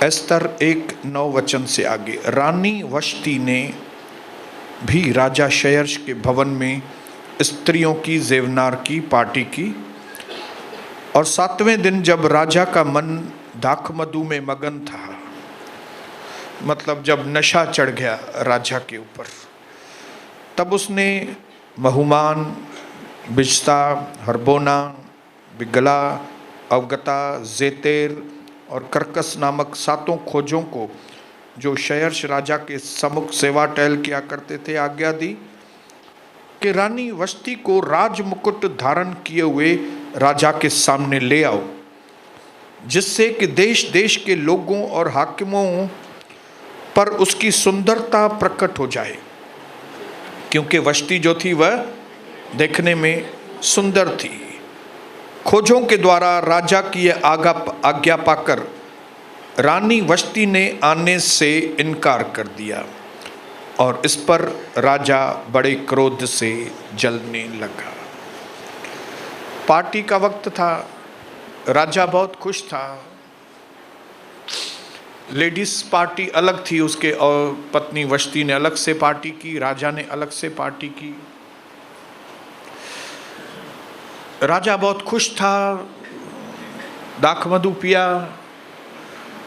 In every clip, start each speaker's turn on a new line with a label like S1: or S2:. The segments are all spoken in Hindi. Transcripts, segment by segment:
S1: एस्तर 1:9 से आगे, रानी वश्ती ने भी राजा क्षयर्ष के भवन में स्त्रियों की जेवनार की पार्टी की, और 7वें दिन जब राजा का मन दाखमधु में मगन था, मतलब जब नशा चढ़ गया राजा के ऊपर, तब उसने महुमान, बिजता, हरबोना, बिगला, अवगता, जेतेर और करकस नामक 7 खोजों को, जो क्षयर्ष राजा के सम्मुख सेवा टहल किया करते थे, आज्ञा दी कि रानी वश्ती को राजमुकुट धारण किए हुए राजा के सामने ले आओ, जिससे कि देश देश के लोगों और हाकिमों पर उसकी सुंदरता प्रकट हो जाए, क्योंकि वश्ती जो थी वह देखने में सुंदर थी। खोजों के द्वारा राजा की यह आज्ञा पाकर रानी वश्ती ने आने से इनकार कर दिया, और इस पर राजा बड़े क्रोध से जलने लगा। पार्टी का वक्त था, राजा बहुत खुश था। लेडीज पार्टी अलग थी उसके, और पत्नी वश्ती ने अलग से पार्टी की, राजा ने अलग से पार्टी की। राजा बहुत खुश था, दाखमधु पिया,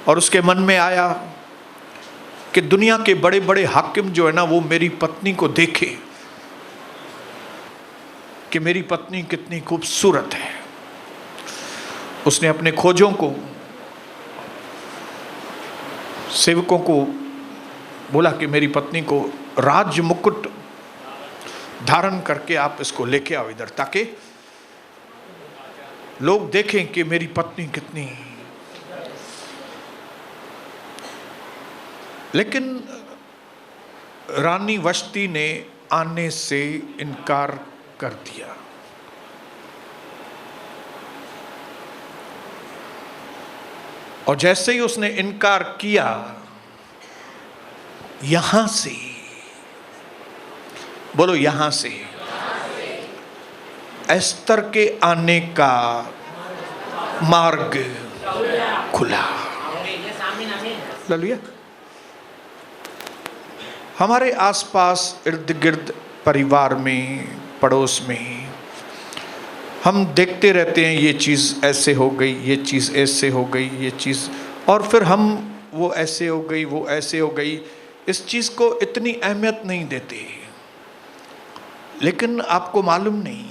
S1: और उसके मन में आया कि दुनिया के बड़े बड़े हाकिम जो है ना, वो मेरी पत्नी को देखे कि मेरी पत्नी कितनी खूबसूरत है। उसने अपने खोजों को, सेवकों को बोला कि मेरी पत्नी को राज मुकुट धारण करके आप इसको लेके आओ इधर, ताकि लोग देखें कि मेरी पत्नी कितनी। लेकिन रानी वश्ती ने आने से इनकार कर दिया। और जैसे ही उसने इनकार किया, यहां से, बोलो यहां से, एस्तर के आने का मार्ग खुला। हालेलुया। हमारे आसपास, इर्द गिर्द, परिवार में, पड़ोस में हम देखते रहते हैं, ये चीज़ ऐसे हो गई, ये चीज़ ऐसे हो गई, ये चीज़, और फिर हम वो ऐसे हो गई, वो ऐसे हो गई, इस चीज़ को इतनी अहमियत नहीं देते। लेकिन आपको मालूम नहीं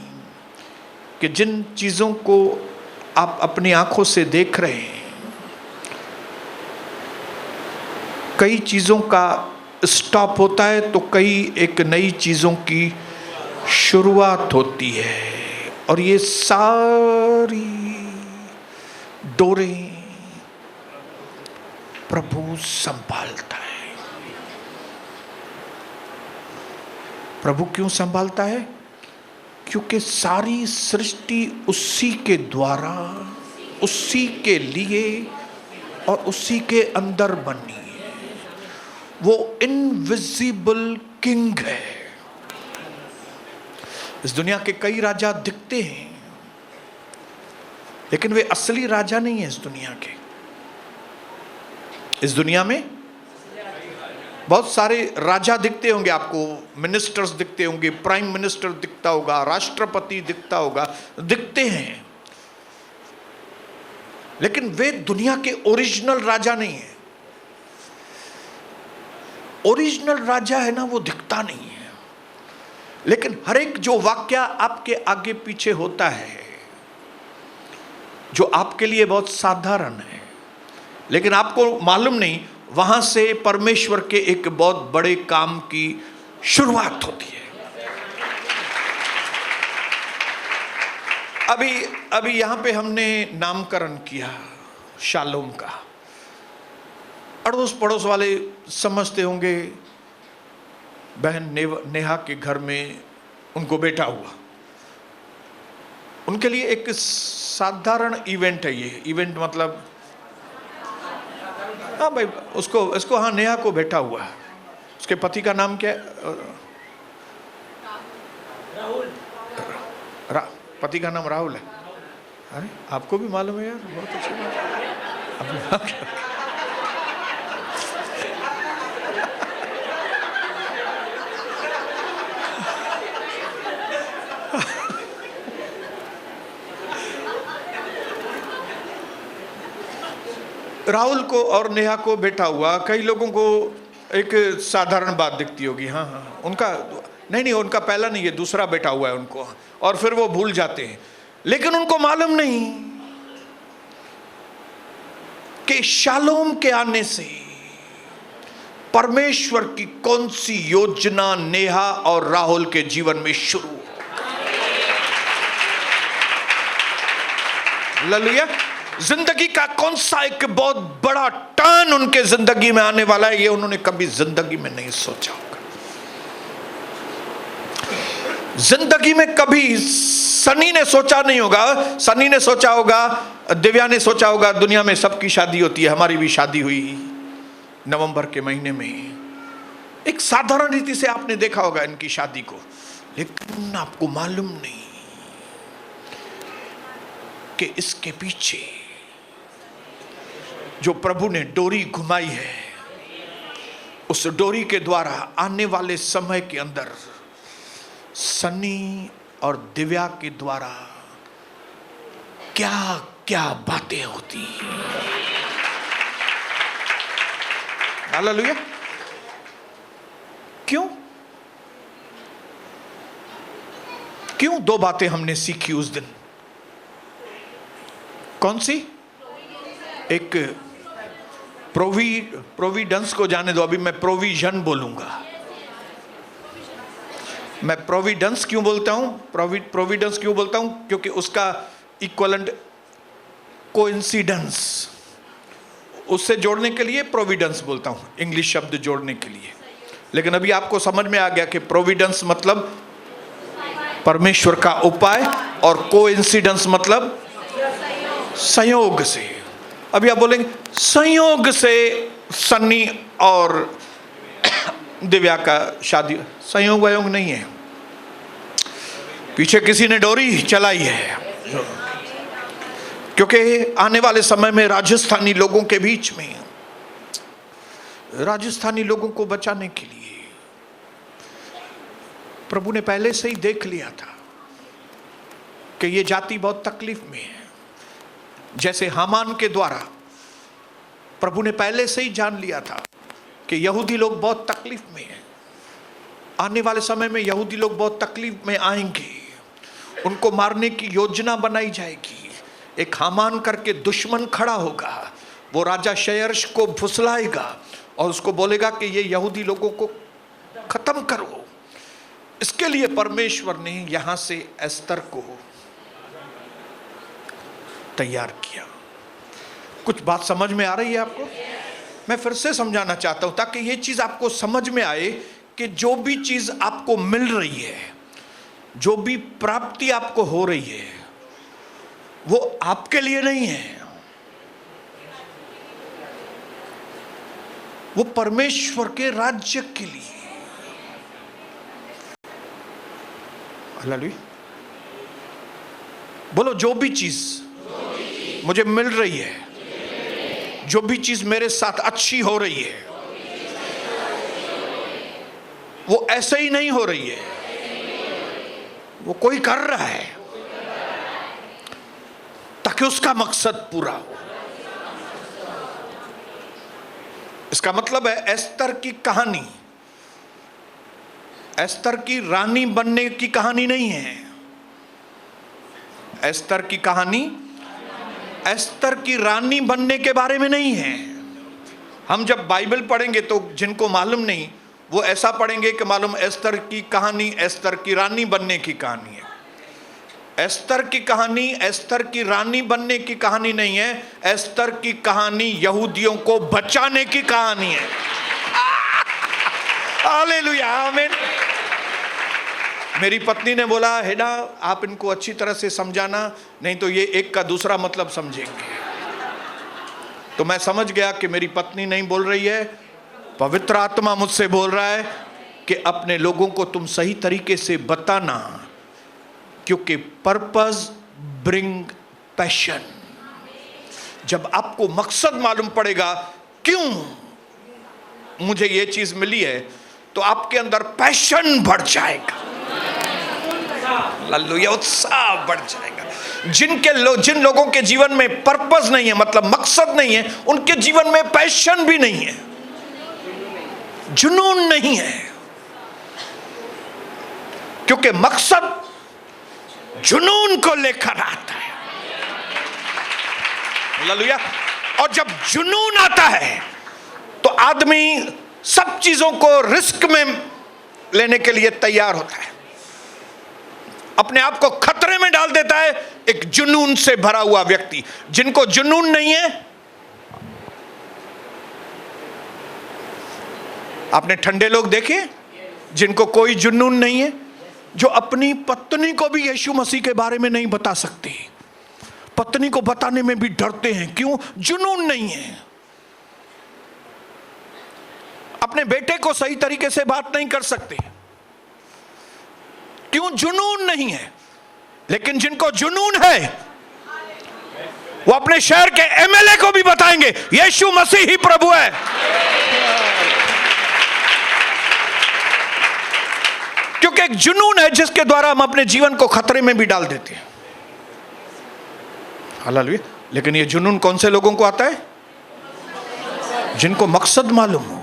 S1: कि जिन चीज़ों को आप अपनी आंखों से देख रहे हैं, कई चीज़ों का स्टॉप होता है तो कई एक नई चीज़ों की शुरुआत होती है। और ये सारी डोरें प्रभु संभालता है। प्रभु क्यों संभालता है? क्योंकि सारी सृष्टि उसी के द्वारा, उसी के लिए और उसी के अंदर बनी है। वो इनविजिबल किंग है। इस दुनिया के कई राजा दिखते हैं, लेकिन वे असली राजा नहीं है इस दुनिया के। इस दुनिया में बहुत सारे राजा दिखते होंगे आपको, मिनिस्टर्स दिखते होंगे, प्राइम मिनिस्टर दिखता होगा, राष्ट्रपति दिखता होगा, दिखते हैं, लेकिन वे दुनिया के ओरिजिनल राजा नहीं है। ओरिजिनल राजा है ना, वो दिखता नहीं है। लेकिन हर एक जो वाक्य आपके आगे पीछे होता है, जो आपके लिए बहुत साधारण है, लेकिन आपको मालूम नहीं, वहां से परमेश्वर के एक बहुत बड़े काम की शुरुआत होती है। अभी यहां पे हमने नामकरण किया शालोम का। अड़ोस पड़ोस वाले समझते होंगे बहन नेहा के घर में उनको बेटा हुआ। उनके लिए एक साधारण इवेंट है ये। इवेंट मतलब, हाँ भाई, उसको हाँ, नेहा को बेटा हुआ है। उसके पति का नाम क्या है? राहुल। पति का नाम राहुल है। अरे आपको भी मालूम है यार, बहुत अच्छी बात। राहुल को और नेहा को बैठा हुआ कई लोगों को एक साधारण बात दिखती होगी, हाँ हाँ उनका नहीं, उनका पहला नहीं है, दूसरा बैठा हुआ है उनको, और फिर वो भूल जाते हैं। लेकिन उनको मालूम नहीं कि शालोम के आने से परमेश्वर की कौन सी योजना नेहा और राहुल के जीवन में शुरू। हालेलुया। जिंदगी का कौन सा एक बहुत बड़ा टर्न उनके जिंदगी में आने वाला है, ये उन्होंने कभी जिंदगी में नहीं सोचा होगा। जिंदगी में कभी सनी ने सोचा नहीं होगा, सनी ने सोचा होगा, दिव्या ने सोचा होगा दुनिया में सबकी शादी होती है, हमारी भी शादी हुई नवंबर के महीने में। एक साधारण रीति से आपने देखा होगा इनकी शादी को, लेकिन आपको मालूम नहीं कि इसके पीछे जो प्रभु ने डोरी घुमाई है, उस डोरी के द्वारा आने वाले समय के अंदर सनी और दिव्या के द्वारा क्या क्या बातें होती हैं। हालेलुया। क्यों 2 बातें हमने सीखी उस दिन। कौन सी? एक प्रोविडेंस को जाने दो, अभी मैं प्रोविजन बोलूंगा। मैं प्रोविडेंस क्यों बोलता हूं, प्रोविडेंस क्यों बोलता हूं? क्योंकि उसका इक्वलेंट कोइंसिडेंस, उससे जोड़ने के लिए प्रोविडेंस बोलता हूं, इंग्लिश शब्द जोड़ने के लिए। लेकिन अभी आपको समझ में आ गया कि प्रोविडेंस मतलब परमेश्वर का उपाय और कोइंसिडेंस मतलब संयोग से। अभी आप बोलेंगे संयोग से सन्नी और दिव्या का शादी, संयोग वयोग नहीं है, पीछे किसी ने डोरी चलाई है। क्योंकि आने वाले समय में राजस्थानी लोगों के बीच में, राजस्थानी लोगों को बचाने के लिए प्रभु ने पहले से ही देख लिया था कि ये जाति बहुत तकलीफ में है। जैसे हामान के द्वारा प्रभु ने पहले से ही जान लिया था कि यहूदी लोग बहुत तकलीफ में हैं, आने वाले समय में यहूदी लोग बहुत तकलीफ में आएंगे, उनको मारने की योजना बनाई जाएगी। एक हामान करके दुश्मन खड़ा होगा, वो राजा शयर्श को फुसलाएगा और उसको बोलेगा कि ये यहूदी लोगों को खत्म करो। इसके लिए परमेश्वर ने यहां से एस्तर को तैयार किया। कुछ बात समझ में आ रही है आपको? मैं फिर से समझाना चाहता हूं ताकि ये चीज आपको समझ में आए कि जो भी चीज आपको मिल रही है, जो भी प्राप्ति आपको हो रही है, वो आपके लिए नहीं है, वो परमेश्वर के राज्य के लिए। हालेलुया। बोलो, जो भी चीज मुझे मिल रही है, जो भी चीज मेरे साथ अच्छी हो रही है, वो ऐसे ही नहीं हो रही है, वो कोई कर रहा है ताकि उसका मकसद पूरा हो। इसका मतलब है एस्तर की कहानी, एस्तर की रानी बनने की कहानी नहीं है। एस्तर की कहानी एस्तर की रानी बनने के बारे में नहीं है। हम जब बाइबल पढ़ेंगे तो जिनको मालूम नहीं वो ऐसा पढ़ेंगे कि मालूम एस्तर की कहानी एस्तर की रानी बनने की कहानी है। एस्तर की कहानी एस्तर की रानी बनने की कहानी नहीं है, एस्तर की कहानी यहूदियों को बचाने की कहानी है। हालेलुया, आमीन। मेरी पत्नी ने बोला, हेडा आप इनको अच्छी तरह से समझाना, नहीं तो ये एक का दूसरा मतलब समझेंगे। तो मैं समझ गया कि मेरी पत्नी नहीं बोल रही है, पवित्र आत्मा मुझसे बोल रहा है कि अपने लोगों को तुम सही तरीके से बताना, क्योंकि पर्पस ब्रिंग पैशन। जब आपको मकसद मालूम पड़ेगा क्यों मुझे ये चीज मिली है, तो आपके अंदर पैशन बढ़ जाएगा, हालेलुया, उत्साह बढ़ जाएगा। जिन लोगों के जीवन में पर्पस नहीं है, मतलब मकसद नहीं है, उनके जीवन में पैशन भी नहीं है, जुनून नहीं है, क्योंकि मकसद जुनून को लेकर आता है। हालेलुया। और जब जुनून आता है तो आदमी सब चीजों को रिस्क में लेने के लिए तैयार होता है, अपने आप को खतरे में डाल देता है। एक जुनून से भरा हुआ व्यक्ति, जिनको जुनून नहीं है, आपने ठंडे लोग देखे जिनको कोई जुनून नहीं है, जो अपनी पत्नी को भी यीशु मसीह के बारे में नहीं बता सकते, पत्नी को बताने में भी डरते हैं। क्यों? जुनून नहीं है। अपने बेटे को सही तरीके से बात नहीं कर सकते, क्यों? जुनून नहीं है। लेकिन जिनको जुनून है वो अपने शहर के एमएलए को भी बताएंगे यीशु मसीह ही प्रभु है। क्योंकि एक जुनून है जिसके द्वारा हम अपने जीवन को खतरे में भी डाल देते हैं। हालेलुया। लेकिन ये जुनून कौन से लोगों को आता है? जिनको मकसद मालूम हो।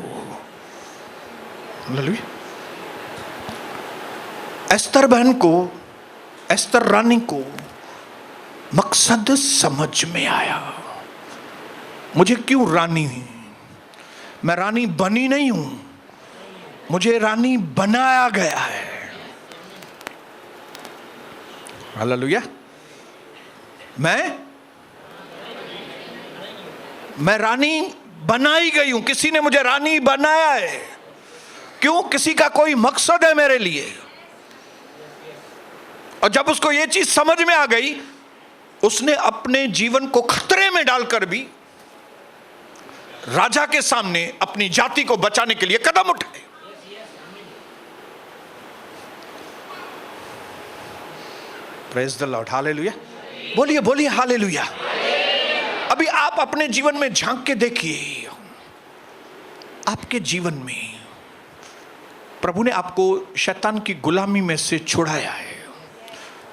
S1: हालेलुया। एस्तर बहन को, एस्तर रानी को मकसद समझ में आया। मुझे क्यों रानी? मैं रानी बनी नहीं हूं, मुझे रानी बनाया गया है। हालेलुया। मैं रानी बनाई गई हूं, किसी ने मुझे रानी बनाया है। क्यों? किसी का कोई मकसद है मेरे लिए। और जब उसको यह चीज समझ में आ गई, उसने अपने जीवन को खतरे में डालकर भी राजा के सामने अपनी जाति को बचाने के लिए कदम उठाए। Praise the Lord. हालेलुया। बोलिए बोलिए हालेलुया। अभी आप अपने जीवन में झांक के देखिए, आपके जीवन में प्रभु ने आपको शैतान की गुलामी में से छुड़ाया है।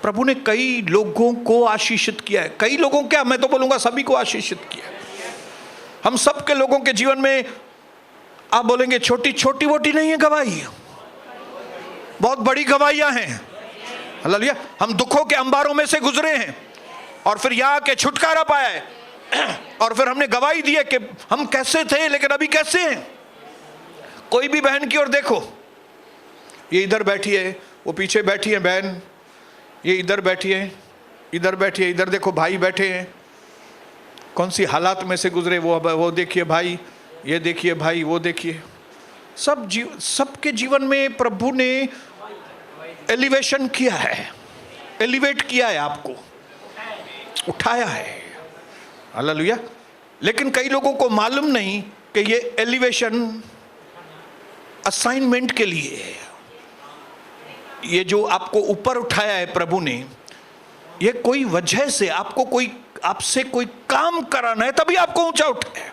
S1: प्रभु ने कई लोगों को आशीषित किया है। कई लोगों, क्या मैं तो बोलूंगा सभी को आशीषित किया है। हम सब के लोगों के जीवन में आप बोलेंगे छोटी छोटी वोटी नहीं है गवाही, बहुत बड़ी गवाहियां हैं। हालेलुया। हम दुखों के अंबारों में से गुजरे हैं और फिर यहाँ के छुटकारा पाया है, और फिर हमने गवाही दी है कि हम कैसे थे लेकिन अभी कैसे हैं। कोई भी बहन की ओर देखो, ये इधर बैठी है, वो पीछे बैठी है बहन, ये इधर बैठी है, इधर बैठी है, इधर देखो भाई बैठे हैं। कौन सी हालात में से गुजरे, वो देखिए भाई, ये देखिए भाई, वो देखिए। सबके जीवन में प्रभु ने एलिवेशन किया है, एलिवेट किया है, आपको उठाया है। हालेलुया। लेकिन कई लोगों को मालूम नहीं कि ये एलिवेशन असाइनमेंट के लिए है। ये जो आपको ऊपर उठाया है प्रभु ने, ये कोई वजह से आपको आपसे कोई काम कराना है, तभी आपको ऊंचा उठाया है।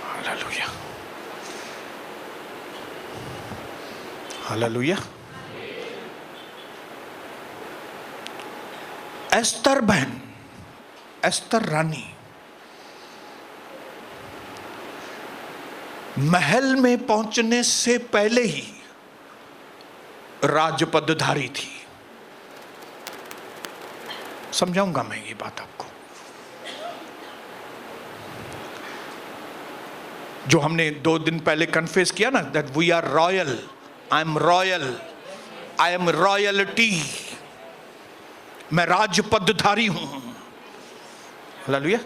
S1: हालेलुया। हालेलुया। एस्तर बहन, एस्तर रानी महल में पहुंचने से पहले ही राजपदधारी थी। समझाऊंगा मैं ये बात आपको। जो हमने 2 दिन पहले कन्फेस किया ना, that we are royal, I am royal, I am royalty, मैं राजपदधारी हूं। हालेलुया।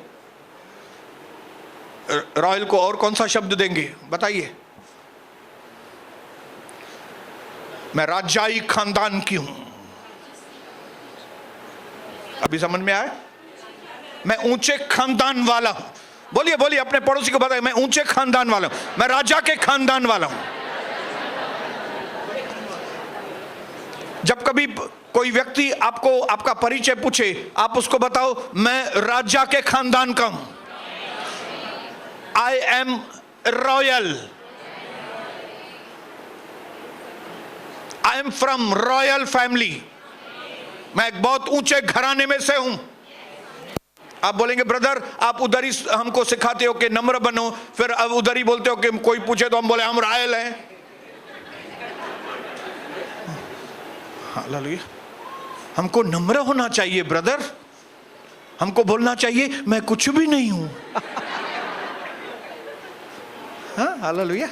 S1: रॉयल को और कौन सा शब्द देंगे बताइए? मैं राजाई खानदान की हूं। अभी समझ में आया? मैं ऊंचे खानदान वाला हूं। बोलिए बोलिए, अपने पड़ोसी को बताइए, मैं ऊंचे खानदान वाला हूं, मैं राजा के खानदान वाला हूं। जब कभी कोई व्यक्ति आपको आपका परिचय पूछे, आप उसको बताओ मैं राजा के खानदान का हूं, आई am royal, I am from royal family, मैं एक बहुत ऊंचे घराने में से हूं। आप बोलेंगे ब्रदर आप उधर ही हमको सिखाते हो कि नम्र बनो, फिर अब उधर ही बोलते हो कि कोई पूछे तो हम बोले हम रॉयल हैं। हालेलुया। हमको नम्र होना चाहिए ब्रदर, हमको बोलना चाहिए मैं कुछ भी नहीं हूं। हाँ, हालेलुया।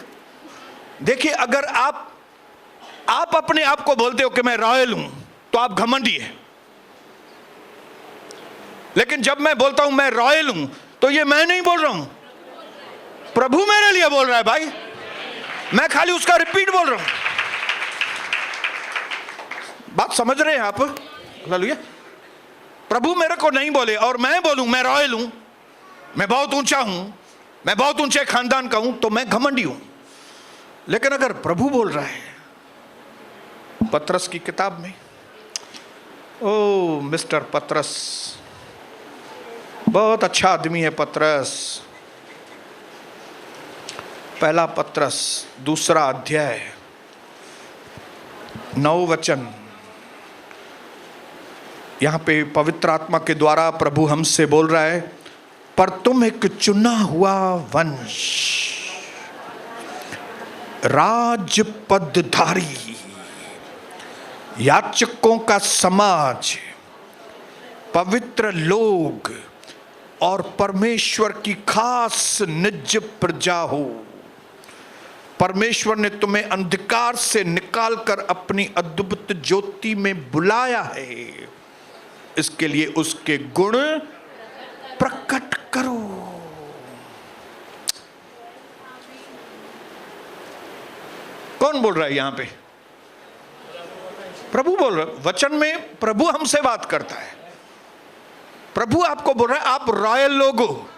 S1: देखिए अगर आप अपने आप को बोलते हो कि मैं रॉयल हूं तो आप घमंडी है, लेकिन जब मैं बोलता हूं मैं रॉयल हूं तो ये मैं नहीं बोल रहा हूं, प्रभु मेरे लिए बोल रहा है भाई, मैं खाली उसका रिपीट बोल रहा हूं। बात समझ रहे हैं आप? हालेलुया। प्रभु मेरे को नहीं बोले और मैं बोलूं मैं रॉयल हूं, मैं बहुत ऊंचा हूं, मैं बहुत ऊंचे खानदान का हूं, तो मैं घमंडी हूं। लेकिन अगर प्रभु बोल रहा है पतरस की किताब में, ओ मिस्टर पतरस, बहुत अच्छा आदमी है पतरस। पहला पतरस 2 अध्याय 9 वचन, यहां पे पवित्र आत्मा के द्वारा प्रभु हमसे बोल रहा है, पर तुम एक चुना हुआ वंश, राजपदधारी, याचकों का समाज, पवित्र लोग और परमेश्वर की खास निज प्रजा हो। परमेश्वर ने तुम्हें अंधकार से निकालकर अपनी अद्भुत ज्योति में बुलाया है, इसके लिए उसके गुण प्रकट करो। कौन बोल रहा है यहां पे? प्रभु बोल रहा है। वचन में प्रभु हमसे बात करता है, प्रभु आपको बोल रहा है आप रॉयल लोग हो।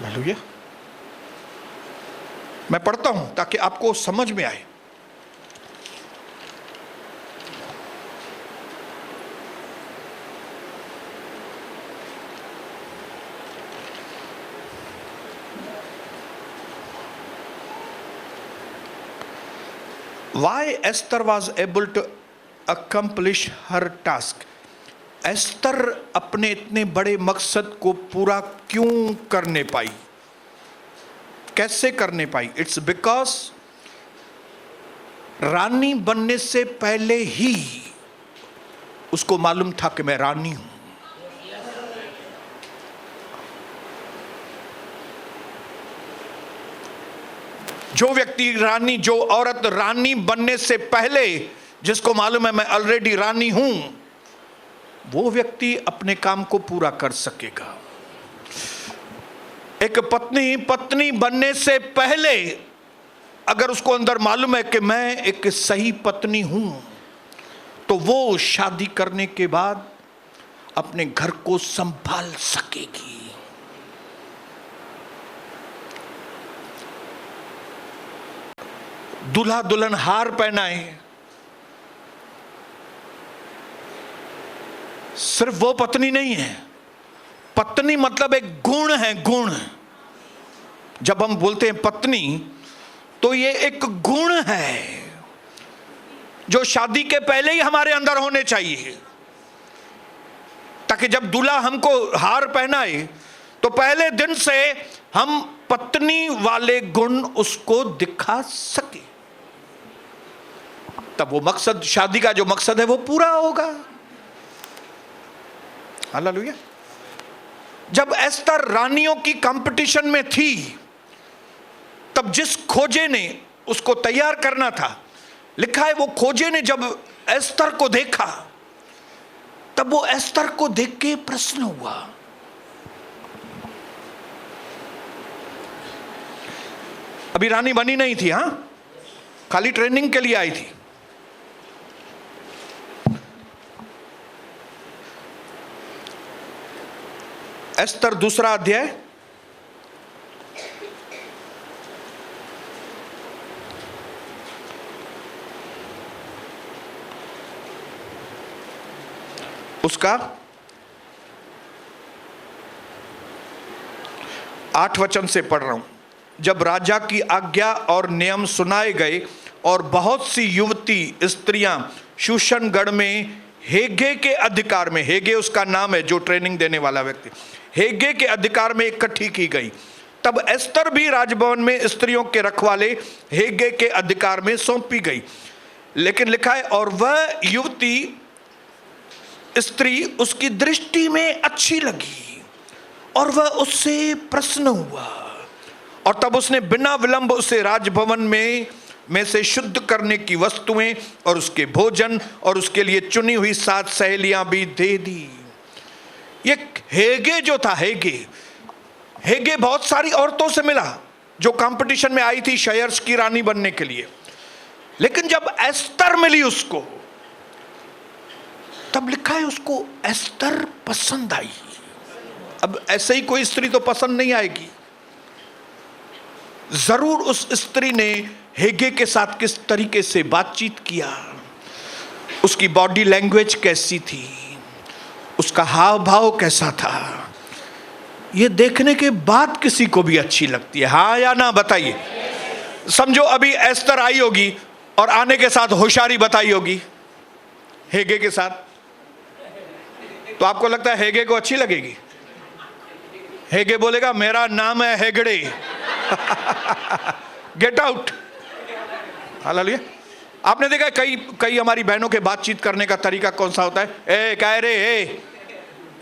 S1: हालेलुया। मैं पढ़ता हूं ताकि आपको समझ में आए। Why Esther was able to accomplish her task? Esther अपने इतने बड़े मकसद को पूरा क्यों करने पाई, कैसे करने पाई? इट्स बिकॉज रानी बनने से पहले ही उसको मालूम था कि मैं रानी हूं। जो व्यक्ति रानी, जो औरत रानी बनने से पहले जिसको मालूम है मैं ऑलरेडी रानी हूं, वो व्यक्ति अपने काम को पूरा कर सकेगा। एक पत्नी बनने से पहले अगर उसको अंदर मालूम है कि मैं एक सही पत्नी हूं, तो वो शादी करने के बाद अपने घर को संभाल सकेगी। दूल्हा दुल्हन हार पहनाए, सिर्फ वो पत्नी नहीं है। पत्नी मतलब एक गुण है, गुण। जब हम बोलते हैं पत्नी तो ये एक गुण है जो शादी के पहले ही हमारे अंदर होने चाहिए, ताकि जब दूल्हा हमको हार पहनाए तो पहले दिन से हम पत्नी वाले गुण उसको दिखा सके, तब वो मकसद, शादी का जो मकसद है वो पूरा होगा। हालेलुया। जब एस्तर रानियों की कंपटीशन में थी, तब जिस खोजे ने उसको तैयार करना था, लिखा है वो खोजे ने जब एस्तर को देखा, तब वो एस्तर को देख के प्रश्न हुआ। अभी रानी बनी नहीं थी, हां, खाली ट्रेनिंग के लिए आई थी। एस्तर 2 अध्याय उसका 8 वचन से पढ़ रहा हूं। जब राजा की आज्ञा और नियम सुनाए गए और बहुत सी युवती स्त्रियां शूशनगढ़ में हेगे के अधिकार में, हेगे उसका नाम है जो ट्रेनिंग देने वाला व्यक्ति, हेगे के अधिकार में इकट्ठी की गई, तब एस्तर भी राजभवन में स्त्रियों के रखवाले हेगे के अधिकार में सौंपी गई। लेकिन लिखा है और वह युवती स्त्री उसकी दृष्टि में अच्छी लगी और वह उससे प्रसन्न हुआ, और तब उसने बिना विलंब उसे राजभवन में से शुद्ध करने की वस्तुएं और उसके भोजन और उसके लिए चुनी हुई 7 सहेलियां भी दे दी। ये हेगे जो था, हेगे बहुत सारी औरतों से मिला जो कंपटीशन में आई थी शयर्स की रानी बनने के लिए, लेकिन जब एस्तर मिली उसको, तब लिखा है उसको एस्तर पसंद आई। अब ऐसे ही कोई स्त्री तो पसंद नहीं आएगी, जरूर उस स्त्री ने हेगे के साथ किस तरीके से बातचीत किया, उसकी बॉडी लैंग्वेज कैसी थी, उसका हाव भाव कैसा था, ये देखने के बाद किसी को भी अच्छी लगती है। हाँ या ना बताइए। समझो अभी एस्तर आई होगी और आने के साथ होशियारी बताई होगी हेगे के साथ, तो आपको लगता है हेगे को अच्छी लगेगी? हेगे बोलेगा मेरा नाम है हेगड़े, गेट आउट। हालेलुया। आपने देखा कई हमारी बहनों के बातचीत करने का तरीका कौन सा होता है? ए क्या रे,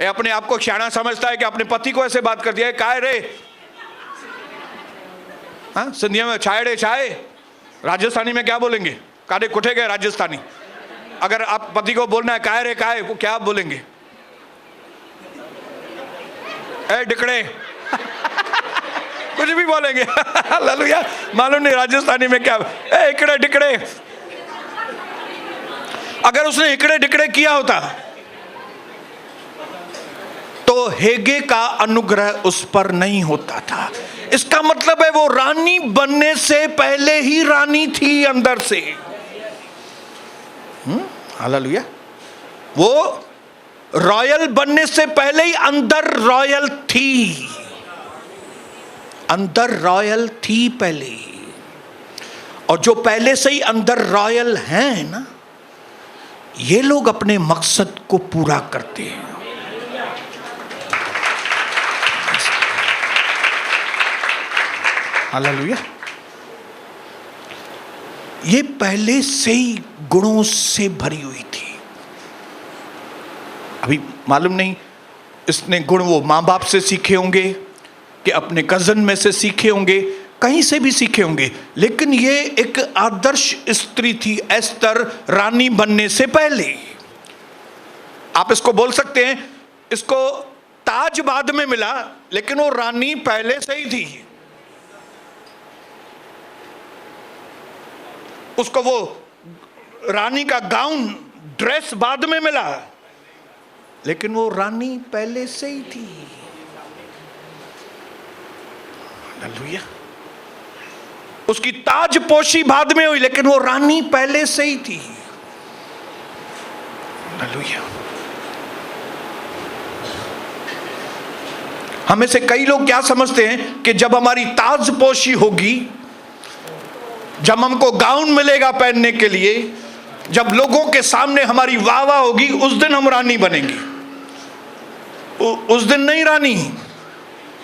S1: ए अपने आप को शाना समझता है कि अपने पति को ऐसे बात कर दिया है, क्या रे? हाँ, सिंधिया में चाय रे चाय, राजस्थानी में क्या बोलेंगे? कारे कुठे गए राजस्थानी। अगर आप पति को बोलना है काय रे काय, को क्या आप बोलेंगे? ए डिकड़े कुछ भी बोलेंगे। हालेलुया। मालूम नहीं राजस्थानी में क्या, ए इकड़े डिकड़े। अगर उसने इकड़े डिकड़े किया होता तो हेगे का अनुग्रह उस पर नहीं होता था। इसका मतलब है वो रानी बनने से पहले ही रानी थी अंदर से। हालेलुया। वो रॉयल बनने से पहले ही अंदर रॉयल थी, अंदर रॉयल थी पहले। और जो पहले से ही अंदर रॉयल हैं ना, ये लोग अपने मकसद को पूरा करते हैं। हालेलुया। ये पहले से ही गुणों से भरी हुई थी। अभी मालूम नहीं इसने गुण वो माँ बाप से सीखे होंगे कि अपने कजन में से सीखे होंगे, कहीं से भी सीखे होंगे, लेकिन ये एक आदर्श स्त्री थी एस्तर रानी बनने से पहले। आप इसको बोल सकते हैं, इसको ताज बाद में मिला, लेकिन वो रानी पहले से ही थी। उसको वो रानी का गाउन ड्रेस बाद में मिला, लेकिन वो रानी पहले से ही थी। हालेलुया। उसकी ताजपोशी बाद में हुई, लेकिन वो रानी पहले से ही थी। हालेलुया। हमें से कई लोग क्या समझते हैं कि जब हमारी ताजपोशी होगी, जब हमको गाउन मिलेगा पहनने के लिए, जब लोगों के सामने हमारी वाह वाह होगी, उस दिन हम रानी बनेंगे। उस दिन नहीं रानी।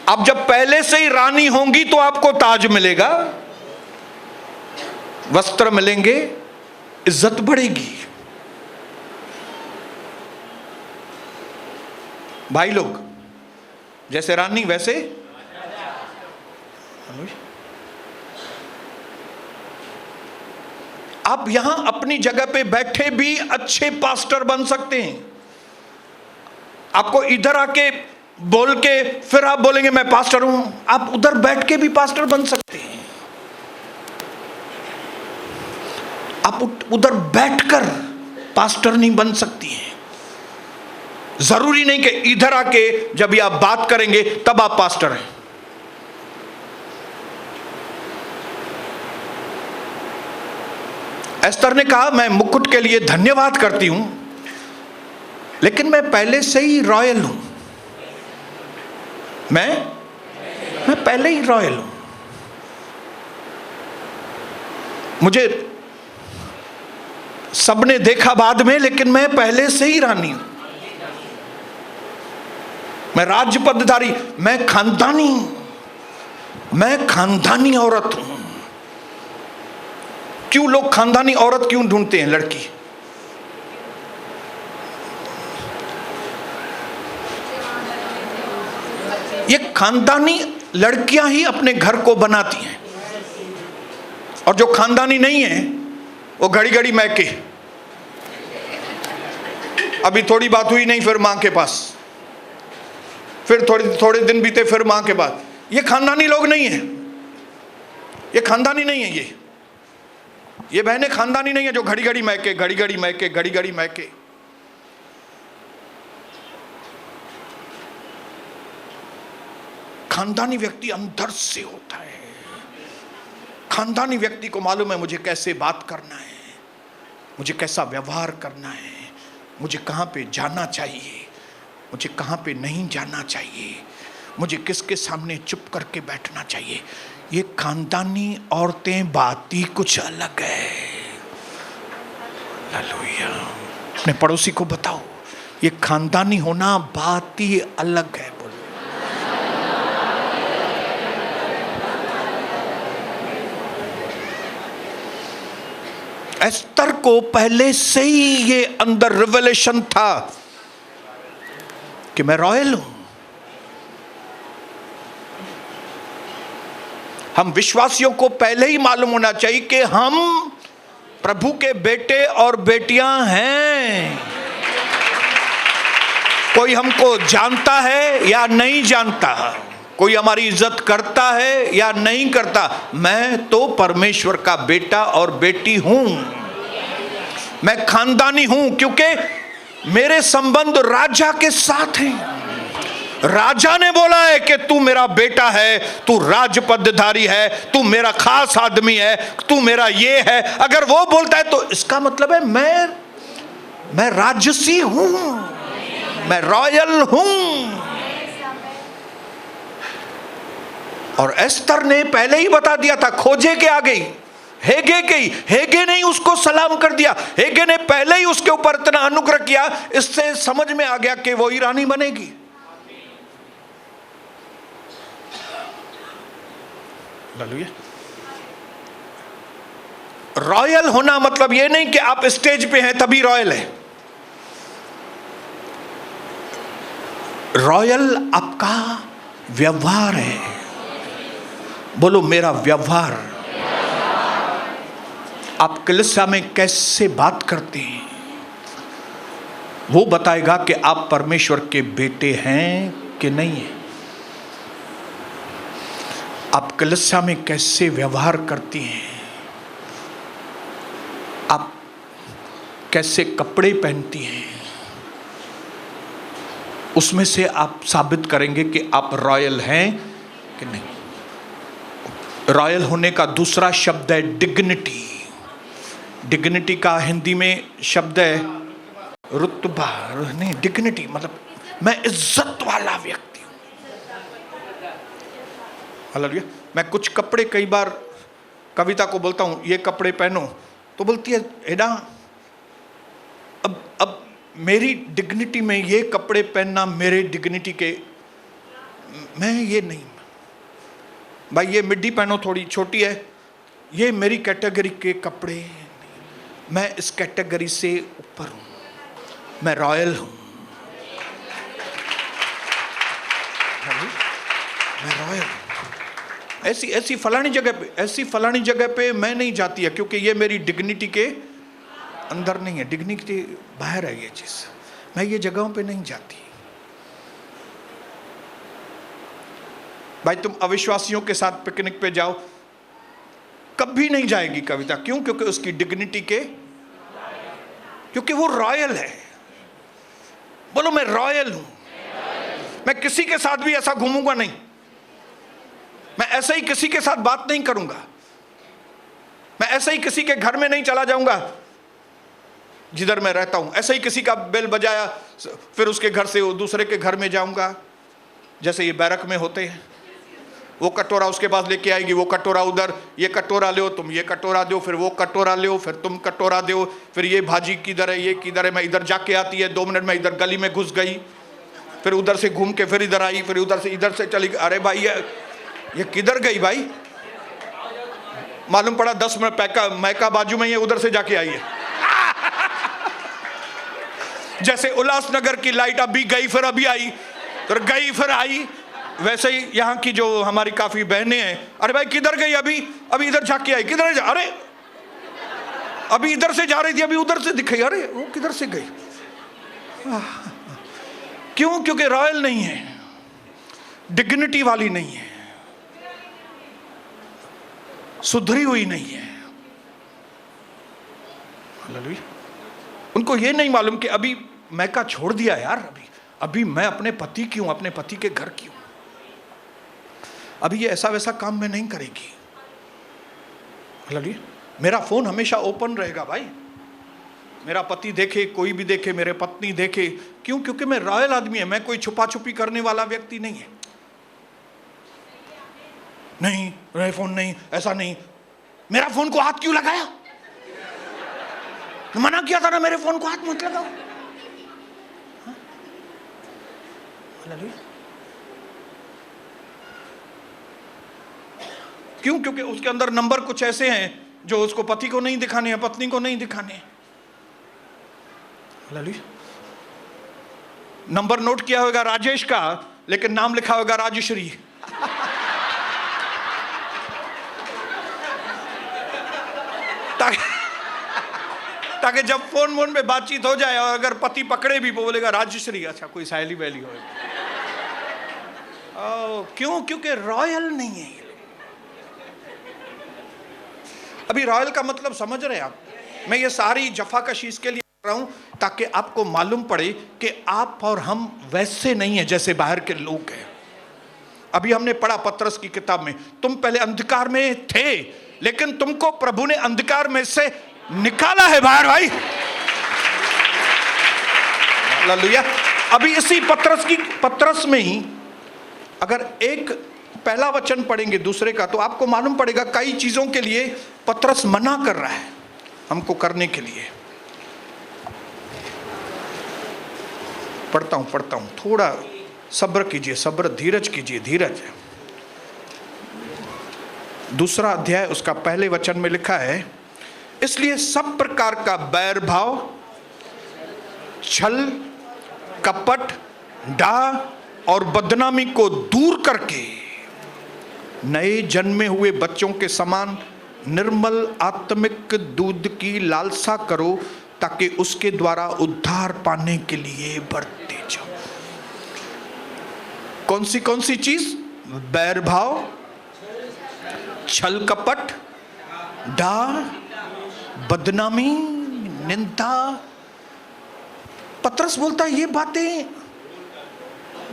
S1: अब जब पहले से ही रानी होंगी तो आपको ताज मिलेगा, वस्त्र मिलेंगे, इज्जत बढ़ेगी। भाई लोग, जैसे रानी वैसे आप यहां अपनी जगह पे बैठे भी अच्छे पास्टर बन सकते हैं। आपको इधर आके बोल के फिर आप बोलेंगे मैं पास्टर हूं, आप उधर बैठ के भी पास्टर बन सकते हैं। आप उधर बैठकर पास्टर नहीं बन सकती हैं। जरूरी नहीं कि इधर आके जब भी आप बात करेंगे तब आप पास्टर हैं। एस्तर ने कहा मैं मुकुट के लिए धन्यवाद करती हूं, लेकिन मैं पहले से ही रॉयल हूं। मैं पहले ही रॉयल हूं। मुझे सबने देखा बाद में, लेकिन मैं पहले से ही रानी हूं। मैं राज्य पदधारी, मैं खानदानी औरत हूं। क्यों लोग खानदानी औरत क्यों ढूंढते हैं? लड़की, ये खानदानी लड़कियां ही अपने घर को बनाती हैं, और जो खानदानी नहीं है वो घड़ी घड़ी मैके। अभी थोड़ी बात हुई नहीं, फिर मां के पास, फिर थोड़े दिन बीते, फिर मां के बाद। ये खानदानी लोग नहीं है, ये खानदानी नहीं है, ये बहनें खानदानी नहीं है जो घड़ी घड़ी मैके, घड़ी घड़ी मैके, घड़ी घड़ी मैके। खानदानी व्यक्ति अंदर से होता है। खानदानी व्यक्ति को मालूम है मुझे कैसे बात करना है, मुझे कैसा व्यवहार करना है, मुझे कहाँ पे जाना चाहिए, मुझे कहाँ पे नहीं जाना चाहिए, मुझे किसके सामने चुप करके बैठना चाहिए। ये खानदानी औरतें बात ही कुछ अलग है। हालेलुया। अपने पड़ोसी को बताओ, ये खानदानी होना बात ही अलग है। बोलो, एस्तर को पहले से ही ये अंदर रिवेलेशन था कि मैं रॉयल हूं। हम विश्वासियों को पहले ही मालूम होना चाहिए कि हम प्रभु के बेटे और बेटियां हैं। कोई हमको जानता है या नहीं जानता, कोई हमारी इज्जत करता है या नहीं करता, मैं तो परमेश्वर का बेटा और बेटी हूं। मैं खानदानी हूं क्योंकि मेरे संबंध राजा के साथ हैं। राजा ने बोला है कि तू मेरा बेटा है, तू राजपदधारी है, तू मेरा खास आदमी है, तू मेरा ये है। अगर वो बोलता है तो इसका मतलब है मैं राजसी हूं, मैं रॉयल हूं। और एस्तर ने पहले ही बता दिया था, खोजे के आ गई, हेगे गई, हेगे ने उसको सलाम कर दिया। हेगे ने पहले ही उसके ऊपर इतना अनुग्रह किया, इससे समझ में आ गया कि वो ही रानी बनेगी। हालेलुया। रॉयल होना मतलब ये नहीं कि आप स्टेज पे हैं तभी रॉयल है। रॉयल आपका व्यवहार है। बोलो, मेरा व्यवहार। आप कलीसिया में कैसे बात करते हैं वो बताएगा कि आप परमेश्वर के बेटे हैं कि नहीं है। आप कलीसिया में कैसे व्यवहार करती हैं, आप कैसे कपड़े पहनती हैं, उसमें से आप साबित करेंगे कि आप रॉयल हैं कि नहीं। रॉयल होने का दूसरा शब्द है डिग्निटी। डिग्निटी का हिंदी में शब्द है रुतबा। नहीं, डिग्निटी मतलब मैं इज्जत वाला व्यक्ति हूं। हालेलुया। मैं कुछ कपड़े कई बार कविता को बोलता हूं ये कपड़े पहनो, तो बोलती है एडा अब मेरी डिग्निटी में ये कपड़े पहनना मेरे डिग्निटी के, मैं ये नहीं, भाई ये मिड्डी पहनो थोड़ी छोटी है, ये मेरी कैटेगरी के कपड़े नहीं। मैं इस कैटेगरी से ऊपर हूं, मैं रॉयल हूं, मैं रॉयल हूं। ऐसी फलानी जगह पे मैं नहीं जाती है क्योंकि ये मेरी डिग्निटी के अंदर नहीं है, डिग्निटी बाहर है ये चीज। मैं ये जगहों पे नहीं जाती। भाई तुम अविश्वासियों के साथ पिकनिक पे जाओ, कभी नहीं जाएगी कविता। क्यों? क्योंकि उसकी डिग्निटी के, क्योंकि वो रॉयल है। बोलो, मैं रॉयल हूं। मैं किसी के साथ भी ऐसा घूमूंगा नहीं, मैं ऐसे ही किसी के साथ बात नहीं करूंगा, मैं ऐसे ही किसी के घर में नहीं चला जाऊंगा जिधर मैं रहता हूं। ऐसे ही किसी का बेल बजाया फिर उसके घर से दूसरे के घर में जाऊंगा, जैसे ये बैरक में होते हैं। वो कटोरा उसके पास लेके आएगी, वो कटोरा उधर, ये कटोरा लो तुम, ये कटोरा दो, फिर वो कटोरा लो, फिर तुम कटोरा दो, फिर ये भाजी किधर है, ये किधर है, मैं इधर जाके आती है, 2 मिनट में इधर गली में घुस गई, फिर उधर से घूम के फिर इधर आई, फिर उधर से इधर से चली गई। अरे भाई ये किधर गई भाई? मालूम पड़ा 10 मिनट मैका बाजू में, ये उधर से जाके आई है। जैसे उल्लासनगर की लाइट अभी गई फिर अभी आई, फिर गई फिर आई, वैसे ही यहाँ की जो हमारी काफी बहनें हैं, अरे भाई किधर गई? अभी इधर जाके आई, किधर जा? अरे अभी इधर से जा रही थी, अभी उधर से दिखाई, अरे वो किधर से गई? क्यों? क्योंकि रॉयल नहीं है, डिग्निटी वाली नहीं है, सुधरी हुई नहीं है। उनको ये नहीं मालूम कि अभी मैका छोड़ दिया यार, अभी मैं अपने पति की हूं, अपने पति के घर की हूं, अभी ये ऐसा वैसा काम मैं नहीं करेगी। मेरा फोन हमेशा ओपन रहेगा भाई, मेरा पति देखे, कोई भी देखे, मेरे पत्नी देखे। क्यों? क्योंकि मैं रॉयल आदमी है, मैं कोई छुपा छुपी करने वाला व्यक्ति नहीं है। नहीं फोन नहीं, ऐसा नहीं। मेरा फोन को हाथ क्यों लगाया? मना किया था ना, मेरे फोन को हाथ मत लगाओ। क्यों? क्योंकि उसके अंदर नंबर कुछ ऐसे हैं जो उसको पति को नहीं दिखाने हैं, पत्नी को नहीं दिखाने हैं। नंबर नोट किया होगा राजेश का, लेकिन नाम लिखा होगा राजश्री। ताकि जब फोन में बातचीत हो जाए और अगर पति पकड़े भी, वो बोलेगा राजश्री, अच्छा कोई सहेली वैली हो। क्यों? क्योंकि रॉयल नहीं है। अभी रॉयल का मतलब समझ रहे हैं आप? मैं ये सारी जफाकशी इसके लिए कर रहा हूं ताकि आपको मालूम पड़े कि आप और हम वैसे नहीं है जैसे बाहर के लोग हैं। अभी हमने पढ़ा पतरस की किताब में, तुम पहले अंधकार में थे, लेकिन तुमको प्रभु ने अंधकार में से निकाला है बाहर भाई। हालेलुया। अभी इसी पतरस में ही अगर एक पहला वचन पढ़ेंगे दूसरे का, तो आपको मालूम पड़ेगा कई चीजों के लिए पतरस मना कर रहा है हमको करने के लिए। पढ़ता हूं, थोड़ा सब्र कीजिए, सब्र, धीरज कीजिए, धीरज। 2 अध्याय उसका पहले वचन में लिखा है, इसलिए सब प्रकार का बैर भाव, छल, कपट, डाह और बदनामी को दूर करके नए जन्मे हुए बच्चों के समान निर्मल आत्मिक दूध की लालसा करो, ताकि उसके द्वारा उद्धार पाने के लिए बढ़ते जाओ। कौन सी चीज? बैर भाव, छल कपट, डाह, बदनामी, निंदा। पतरस बोलता है ये बातें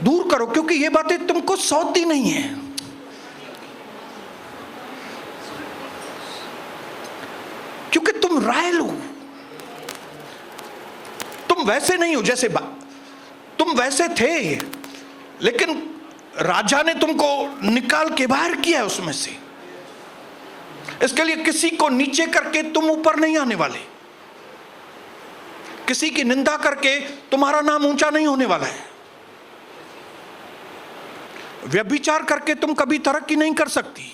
S1: दूर करो, क्योंकि ये बातें तुमको सौती नहीं है। क्योंकि तुम रॉयल हो, तुम वैसे नहीं हो जैसे तुम वैसे थे, लेकिन राजा ने तुमको निकाल के बाहर किया है उसमें से। इसके लिए किसी को नीचे करके तुम ऊपर नहीं आने वाले, किसी की निंदा करके तुम्हारा नाम ऊंचा नहीं होने वाला है, व्यभिचार करके तुम कभी तरक्की नहीं कर सकती,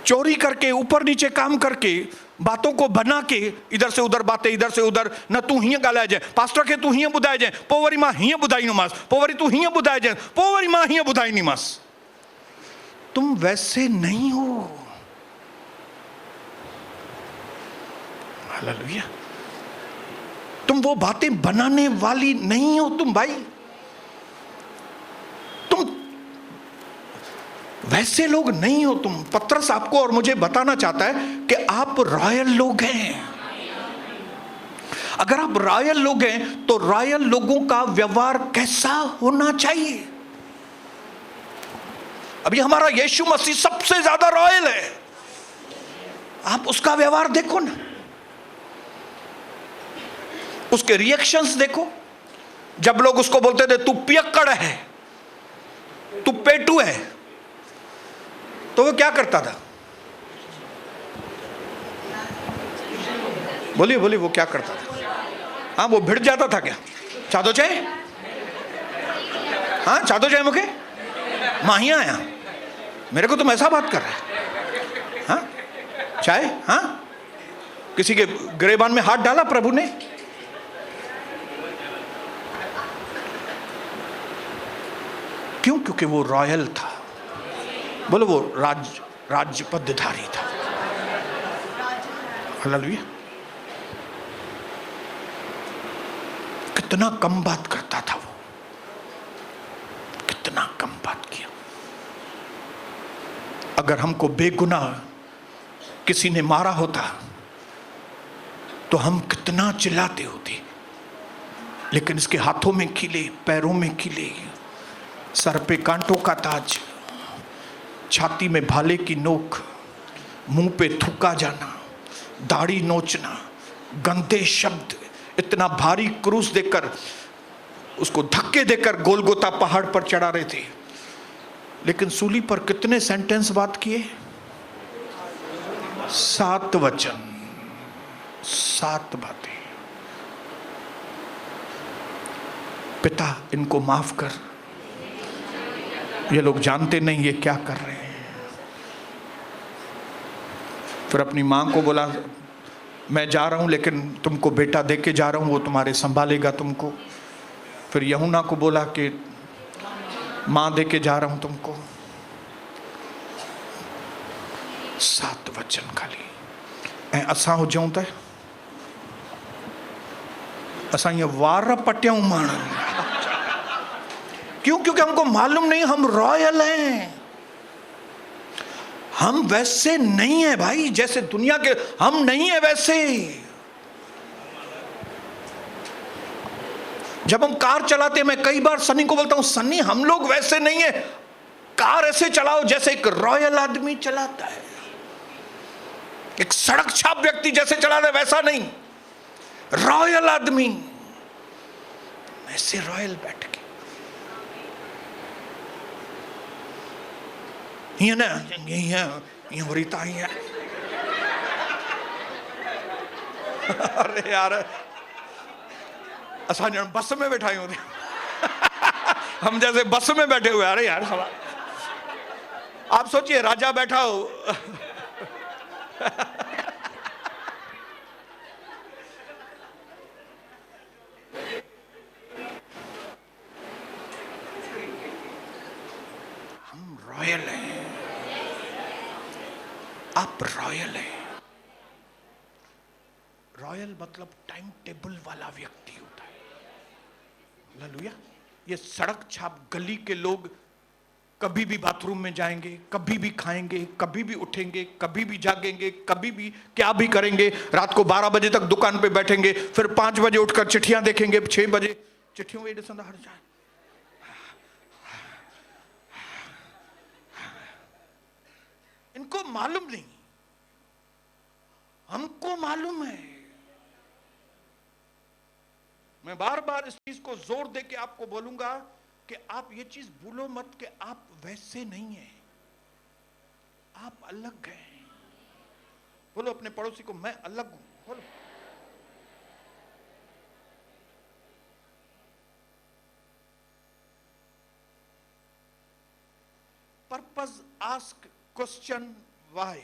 S1: चोरी करके, ऊपर नीचे काम करके, बातों को बना के, इधर से उधर बातें, इधर से उधर, न तू हियां गालाए जाए, पास्टर के तू हियां बुधाए जाए, पोवरी मां हियां बुधाई नमास, पोवरी तू हियां बुधाए जाए, पोवरी मां हियां बुधाई नमास। तुम वैसे नहीं हो। हालेलुया। तुम वो बातें बनाने वाली नहीं हो तुम भाई, तुम वैसे लोग नहीं हो तुम। पतरस आपको और मुझे बताना चाहता है कि आप रॉयल लोग हैं। अगर आप रॉयल लोग हैं तो रॉयल लोगों का व्यवहार कैसा होना चाहिए? अभी हमारा यीशु मसीह सबसे ज्यादा रॉयल है, आप उसका व्यवहार देखो ना, उसके रिएक्शंस देखो, जब लोग उसको बोलते थे तू पियक्कड़ है, तू पेटू है, तो वो क्या करता था? बोलिए बोलिए, वो क्या करता था? हाँ, वो भिड़ जाता था क्या? चादो चाय, हाँ चादो चाय मुके माहिया आया, मेरे को तुम ऐसा बात कर रहे हैं? हाँ चाय, हाँ किसी के गिरेबान में हाथ डाला प्रभु ने? क्यों? क्योंकि वो रॉयल था। बोलो, वो राज्य पदधारी था। हालेलुया। कितना कम बात करता था वो, कितना कम बात किया। अगर हमको बेगुनाह किसी ने मारा होता तो हम कितना चिल्लाते होते, लेकिन इसके हाथों में कीले, पैरों में कीले, सर पे कांटों का ताज, छाती में भाले की नोक, मुंह पे थूका जाना, दाढ़ी नोचना, गंदे शब्द, इतना भारी क्रूस देकर उसको धक्के देकर गोलगोता पहाड़ पर चढ़ा रहे थे। लेकिन सूली पर कितने सेंटेंस बात किए? 7 वचन, 7 बातें। पिता इनको माफ कर, ये लोग जानते नहीं ये क्या कर रहे हैं। फिर अपनी मां को बोला मैं जा रहा हूं, लेकिन तुमको बेटा दे के जा रहा हूं, वो तुम्हारे संभालेगा तुमको। फिर यूहन्ना को बोला कि मां दे के जा रहा हूं तुमको। 7 वचन खाली। ऐं असां हुजूं त असां ये वार पटियूं माण्हुनि। क्यों? क्योंकि हमको मालूम नहीं हम रॉयल हैं। हम वैसे नहीं है भाई, जैसे दुनिया के हम नहीं है वैसे। जब हम कार चलाते, मैं कई बार सनी को बोलता हूं, सनी हम लोग वैसे नहीं है, कार ऐसे चलाओ जैसे एक रॉयल आदमी चलाता है, एक सड़क छाप व्यक्ति जैसे चलाता है वैसा नहीं, रॉयल आदमी ऐसे रॉयल बैठ के ये ना ये हो रही है। अरे यार असा बस में बैठा ही होते हम जैसे बस में बैठे हुए। अरे यार सवाल, आप सोचिए राजा बैठा हो हम रॉयल हैं, आप रॉयल हैं। रॉयल मतलब टाइम टेबल वाला व्यक्ति होता है। हालेलुया। ये सड़क छाप गली के लोग कभी भी बाथरूम में जाएंगे, कभी भी खाएंगे, कभी भी उठेंगे, कभी भी जागेंगे, कभी भी क्या भी करेंगे, रात को 12 बजे तक दुकान पे बैठेंगे, फिर 5 बजे उठकर चिट्ठियां देखेंगे, 6 बजे चिट्ठियों में हट जाए। इनको मालूम नहीं, हमको मालूम है। मैं बार बार इस चीज को जोर दे के आपको बोलूंगा कि आप ये चीज भूलो मत कि आप वैसे नहीं हैं, आप अलग हैं। बोलो अपने पड़ोसी को, मैं अलग हूं। बोलो। Purpose ask question Y.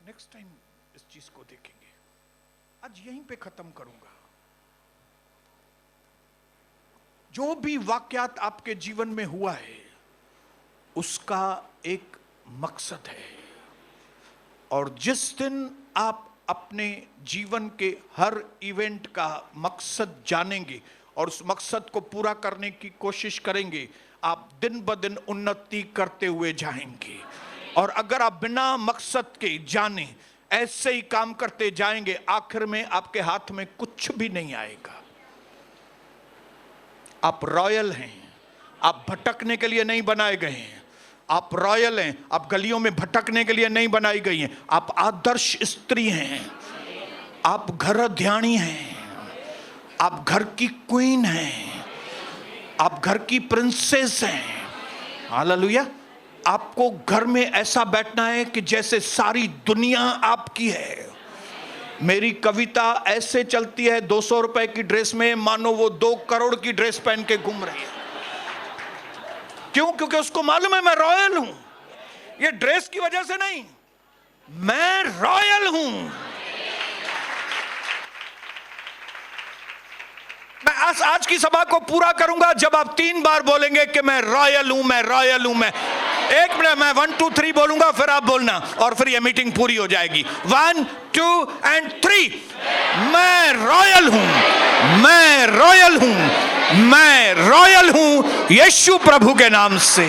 S1: Next time इस चीज को देखेंगे। आज यहीं पे खत्म करूंगा। जो भी वाकयात आपके जीवन में हुआ है उसका एक मकसद है, और जिस दिन आप अपने जीवन के हर इवेंट का मकसद जानेंगे और उस मकसद को पूरा करने की कोशिश करेंगे, आप दिन ब दिन उन्नति करते हुए जाएंगे। और अगर आप बिना मकसद के जाने ऐसे ही काम करते जाएंगे, आखिर में आपके हाथ में कुछ भी नहीं आएगा। आप रॉयल हैं, आप भटकने के लिए नहीं बनाए गए हैं। आप रॉयल हैं, आप गलियों में भटकने के लिए नहीं बनाई गई हैं। आप आदर्श स्त्री हैं, आप घर ध्यानी हैं, आप घर की क्वीन हैं, आप घर की प्रिंसेस हैं। हालेलुया। आपको घर में ऐसा बैठना है कि जैसे सारी दुनिया आपकी है। मेरी कविता ऐसे चलती है 200 रुपए की ड्रेस में, मानो वो 2 करोड़ की ड्रेस पहन के घूम रही है। क्यों? क्योंकि उसको मालूम है मैं रॉयल हूं। ये ड्रेस की वजह से नहीं, मैं रॉयल हूं। मैं आज की सभा को पूरा करूंगा जब आप 3 बार बोलेंगे कि मैं रॉयल हूं, मैं रॉयल हूं। मैं 1 मिनट, मैं 1 2 3 बोलूंगा, फिर आप बोलना, और फिर ये मीटिंग पूरी हो जाएगी। 1 2 एंड 3। मैं रॉयल हूं, मैं रॉयल हूं, मैं रॉयल हूं, यीशु प्रभु के नाम से।